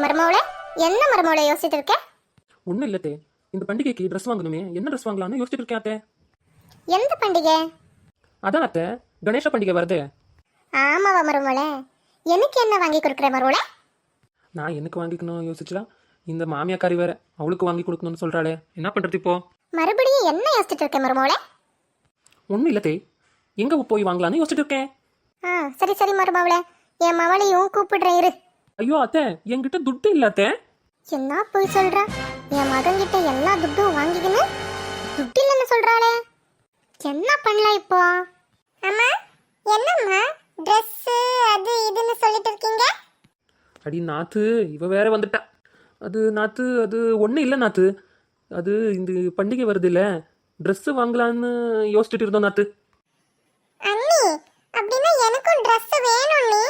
மருமவளே, என்ன மருமவளை யோசிச்சுட்டு இருக்க? ஒன்றும் இல்லத்தே, இந்த பண்டிகைக்கு ட்ரெஸ் வாங்கணுமே, என்ன ட்ரெஸ் வாங்கலாம்னு யோசிச்சுட்டு இருக்கேன் அத்தை. எந்த பண்டிகை? அதான் அத்தை, கணேச பண்டிகை வருது. ஆமாவா மருமவளே, எனக்கு என்ன வாங்கி கொடுக்குற மருமவளே? நான் எனக்கு வாங்கிக்கணும் யோசிச்சா இந்த மாமியாக்காரி வேற அவளுக்கு வாங்கி கொடுக்கணும்னு சொல்றாளே, என்ன பண்றது இப்போ? மறுபடியும் என்ன யோசிச்சுட்டு இருக்க மருமவளே? ஒன்றும் இல்லத்தே, எங்க போய் வாங்கலாம்னு யோசிச்சுட்டு இருக்கேன். சரி சரி மருமவளே, என் மவளையும் கூப்பிடுறேன் இரு. ஐயோ அத்தை, என்கிட்ட துட்டு இல்ல அத்தை. என்ன போய் சொல்ற? என் மகன்கிட்ட எல்லா துட்டும் வாங்கிக்கின்னு துட்டு இல்லைன்னு சொல்றாளே, என்ன பண்ணலாம் இப்போ? அம்மா, என்னம்மா ட்ரெஸ் அது இதுன்னு சொல்லிட்டு இருக்கீங்க? அடி நாத்து, இவ வேற வந்துட்டா. அது நாத்து, அது ஒன்றும் இல்லை நாத்து, அது இந்த பண்டிகை வருது இல்ல, ட்ரெஸ் வாங்கலான்னு யோசிச்சுட்டு இருந்தோம் நாத்து. அண்ணி, அப்படின்னா எனக்கும் ட்ரெஸ் வேணும் நீ.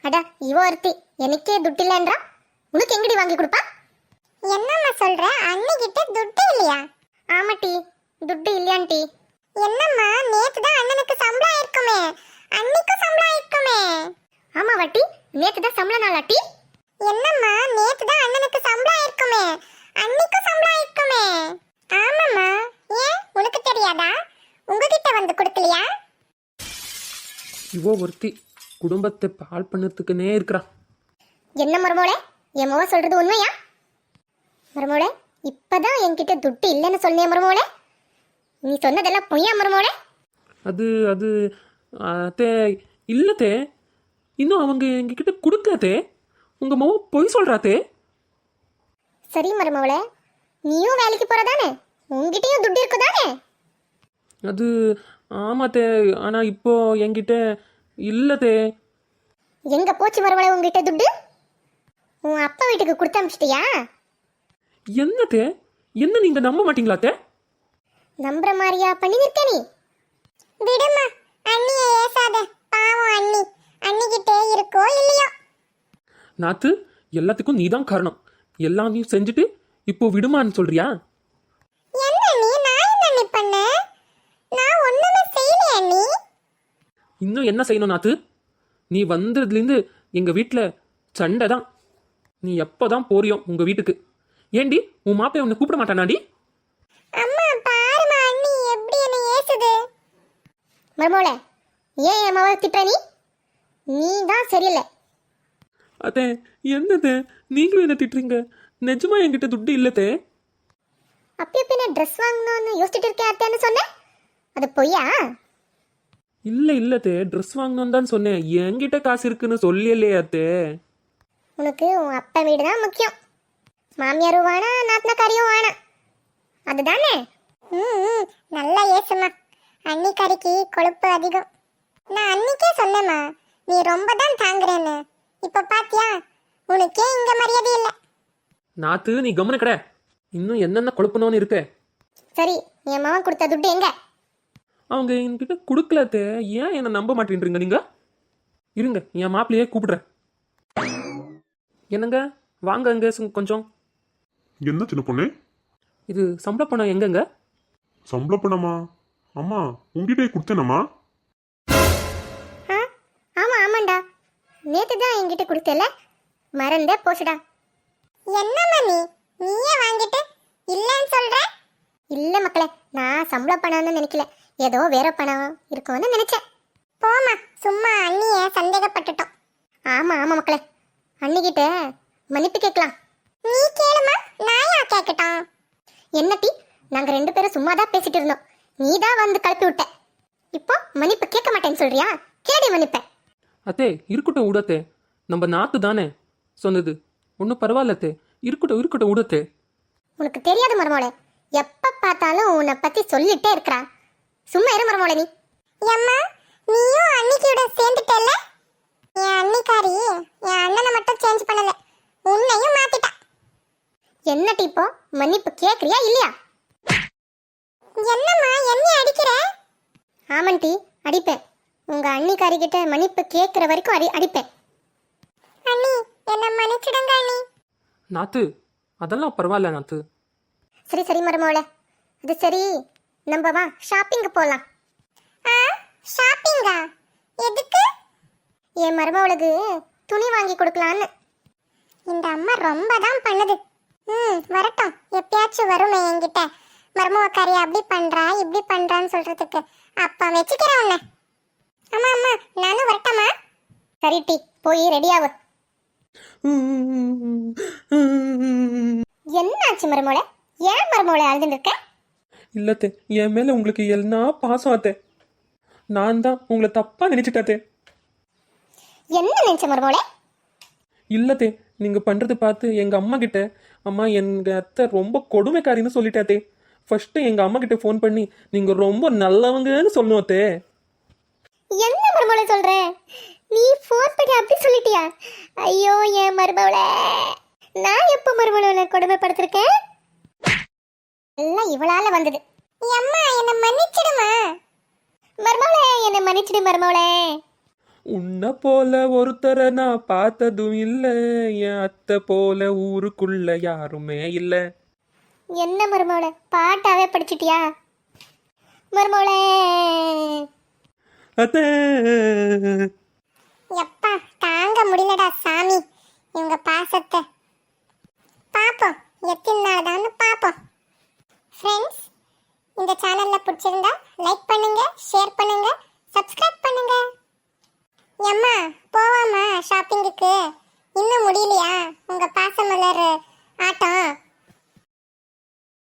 அட இவ ஒருத்தி எனக்கே துட்டு இல்லைன்றா, உனக்கு எங்கடி வாங்கி கொடுப்பா? என்னம்மா சொல்ற? அண்ணி கிட்ட துட்டு இல்லையா? ஆமாட்டி, துட்டு இல்லையாண்டி. என்னம்மா, நேத்து தான் அண்ணனுக்கு சம்பளம் ஆயிருக்குமே, அன்னிக்கும் சம்பளம் ஆயிருக்குமே. ஆமா வாட்டி, நேத்து தான் சம்பள நாளாட்டி. என்னம்மா, நேத்து தான் அண்ணனுக்கு சம்பளம் ஆயிருக்குமே, அன்னிக்கும் சம்பளம் ஆயிருக்குமே. ஆமாம்மா, ஏன் உனக்கு தெரியாதா? உங்ககிட்ட வந்து கொடுக்கலையா? இவோ ஒருத்தி குடும்பத்தை பால் பண்ணதுக்குன்னே இருக்கிறா. என்ன மருமோளே, என் மொழ சொல்றது உண்மையா? மருமோளே, இப்பதான் என்கிட்ட துட்டு இல்லைன்னு சொன்னேன் மருமோளே, நீ சொன்னதெல்லாம் பொய்யா மருமோளே? அது அது அத்தே, இல்லத்தே, இன்னும் அவங்க எங்ககிட்ட கொடுக்கலத்தே, உங்க மோ பொய் சொல்றாத்தே. சரி மருமோளே, நீயும் வேலைக்கு போறதானே, உங்ககிட்டயும் துட்டு இருக்குதானே? அது ஆமாத்தே, ஆனா இப்போ என்கிட்ட இல்லத்தே. எங்க போச்சு மருமோளே உங்ககிட்ட துட்டு? உன் அப்பா வீட்டுக்கு கொடுத்து அனுப்பிச்சிட்டியா? என்னத்தே, என்ன நீங்க நம்ப மாட்டீங்களாத்தே? நம்புற மாதிரியா பண்ணி நிற்க நீ? விடுமா, அண்ணியை ஏசாத, பாவம் அண்ணி, அண்ணிக்கிட்டே இருக்கோ இல்லையோ. நாத்து, எல்லாத்துக்கும் நீதான் காரணம். எல்லாம் நீ செஞ்சுட்டு இப்போ விடுமான்னு சொல்றியா? என்ன நீ? நான் என்ன நீ பண்ண? நான் ஒண்ணுமே செய்யலையே அண்ணி. இன்னும் என்ன செய்யணும் நாத்து? நீ வந்ததுலேருந்து எங்க வீட்டில் சண்டை தான். நீ எப்போதான் போறியோ உங்க வீட்டுக்கு? ஏண்டி உன் மாப்பிள்ளை உன்னை கூப்பிட மாட்டானாடி? அம்மா பாருமா, அண்ணி எப்படி என்ன ஏசுது. மருமோளே, ஏன் என் மவளை திட்டுற நீ? நீ தான் சரியில்லை. அத்தே, என்னத்தே நீங்களும் என்ன திட்டுறீங்க? நிஜமா என்கிட்ட துட்டு இல்லத்தே. அப்படி அப்படி நான் ட்ரெஸ் வாங்கணும்னு யோசிச்சுட்டு இருக்கேன் அத்தேன்னு சொன்னேன், அது பொய்யா? இல்லை இல்லத்தே, ட்ரெஸ் வாங்கணும்னு தான் சொன்னேன், என்கிட்ட காசு இருக்குன்னு சொல்லலையே அத்தே. உனக்கு உன் அப்பா வீடு தான் முக்கியம், மாமியாரும் வேணாம், நாத்தனாக்காரியும் வேணாம், அதுதானே? நல்லா ஏசுமா, அன்னிக்காரிக்கு கொழுப்பு அதிகம். நான் அன்னிக்கே சொன்னேம்மா, நீ ரொம்ப தான் தாங்குறேன்னு. இப்ப பாத்தியா, உனக்கே இங்க மரியாதை இல்லை. நாத்து, நீ கவனம் கடை, இன்னும் என்னென்ன குழப்பணும்னு இருக்க. சரி, என் மாவன் கொடுத்த துட்டு எங்க? அவங்க என்கிட்ட கொடுக்கலத்தே, ஏன் என்னை நம்ப மாட்டேன்றீங்க நீங்க? இருங்க, என் மாப்பிள்ளையே கூப்பிடுறேன். என்னங்க, வாங்க அங்க கொஞ்சம். என்ன சின்ன பொண்ணு? இது சம்பள பணம் எங்கங்க? சம்பள பணமா? அம்மா உங்ககிட்டே கொடுத்தேனம்மா. ஆமா ஆமாண்டா, நேத்து தான் என்கிட்ட கொடுத்தல, மறந்தே போச்சுடா. என்னம்மா நீ, நீயே வாங்கிட்டு இல்லைன்னு சொல்ற? இல்ல மக்களே, நான் சம்பள பணம்னு நினைக்கல, ஏதோ வேற பணம் இருக்கும்னு நினைச்சேன். போமா, சும்மா அண்ணிய சந்தேகப்பட்டுட்டோம். ஆமா ஆமா மக்களே, அண்ணிக்கிட்ட மன்னிப்பு கேட்கலாம். நீ கேளுமா, நான் யா கேட்கட்டும்? என்னட்டி, நாங்க ரெண்டு பேரும் சும்மா தான் பேசிட்டு இருந்தோம், நீ தான் வந்து கலப்பி விட்ட. இப்போ மன்னிப்பு கேட்க மாட்டேன்னு சொல்றியா? கேடி மன்னிப்பேன். அத்தே, இருக்கட்டும் விடத்தே, நம்ம நாத்து தானே சொன்னது, ஒன்றும் பரவாயில்லத்தே, இருக்கட்டும் இருக்கட்டும் விடத்தே. உனக்கு தெரியாது மருமோளே, எப்ப பார்த்தாலும் உன்னை பத்தி சொல்லிட்டே இருக்கிறா, சும்மா இரு மருமோளே நீ. அம்மா, நீயும் அன்னிக்கியோட சேர்ந்துட்டல்ல? என் அன்னிக்காரி என் அண்ணனை மட்டும் சேஞ்ச் பண்ணல, உன்னையும் மாத்திட்டா. என்னட்டி இப்போ மன்னிப்பு கேக்குறியா இல்லையா? என்னம்மா என்னை அடிக்கிற? ஆமன்டி, அடிப்பேன். உங்க அன்னிக்காரி கிட்ட மன்னிப்பு கேட்கிற வரைக்கும் அடிப்பேன். அண்ணி, என்ன மன்னிச்சிடுங்க அண்ணி. நாத்து, அதெல்லாம் பரவாயில்ல நாத்து. சரி சரி மருமோளே, அது சரி, நம்ம வா ஷாப்பிங் போலாம். ஷாப்பிங்கா? எதுக்கு? என் மருமவளுக்கு துணி வாங்கி கொடுக்கலான்னு. இந்த அம்மா ரொம்ப தான் பண்ணுது. வரட்டும், எப்பயாச்சும் வருமே என்கிட்ட மருமவக்காரி அப்படி பண்றா இப்படி பண்றான்னு சொல்றதுக்கு. அப்ப வச்சுக்கிறேன் உன்னை. அம்மா அம்மா நானும் வரட்டமா? சரி டி, போய் ரெடியாவு. என்னாச்சு மருமோளே? ஏன் மருமோளே அழுதுட்டு இருக்க? இல்லத்தே, என் மேல உங்களுக்கு என்ன பாசம் அத்தே. நான் தான் உங்களை தப்பா நினைச்சிட்டாத்தே. என்ன நினைச்ச மருமோளே? இல்லத்தே, நீங்க பண்றது பார்த்து எங்க அம்மா கிட்ட, அம்மா எங்க அத்தை ரொம்ப கொடுமைக்காரின்னு சொல்லிட்டாத்தே. ஃபர்ஸ்ட் எங்க அம்மா கிட்ட ஃபோன் பண்ணி நீங்க ரொம்ப நல்லவங்கன்னு சொல்லணும் அத்தே. என்ன மருமோளே சொல்ற? நீ ஃபோன் பண்ணி அப்படி சொல்லிட்டியா? ஐயோ ஏன் மருமோளே, நான் எப்ப மருமோளை கொடுமைப்படுத்திருக்கேன்? எல்லாம் இவளால வந்தது. அம்மா என்ன மன்னிச்சிடுமா? மருமோளே என்ன மன்னிச்சிடு மருமோளே. உன்னை போல ஒருத்தரை நான் பார்த்ததும் இல்லை, என் அத்தை போல ஊருக்குள்ள யாருமே இல்லை. என்ன மருமோளே, பாட்டாவே படிச்சிட்டியா? மருமோளே அத்தே, எப்பா தாங்க முடியலடா சாமி இவங்க பாசத்தை. பாப்போம் எத்தனை நாள் தான் பாப்போம். ஃப்ரெண்ட்ஸ், இந்த சேனல்ல பிடிச்சிருந்தா லைக் பண்ணுங்க, ஷேர் பண்ணுங்க, சப்ஸ்கிரைப் பண்ணுங்க. அம்மா போவாமா ஷாப்பிங்குக்கு? இன்னும் முடியலையா உங்க பாசமலர் ஆட்டம்?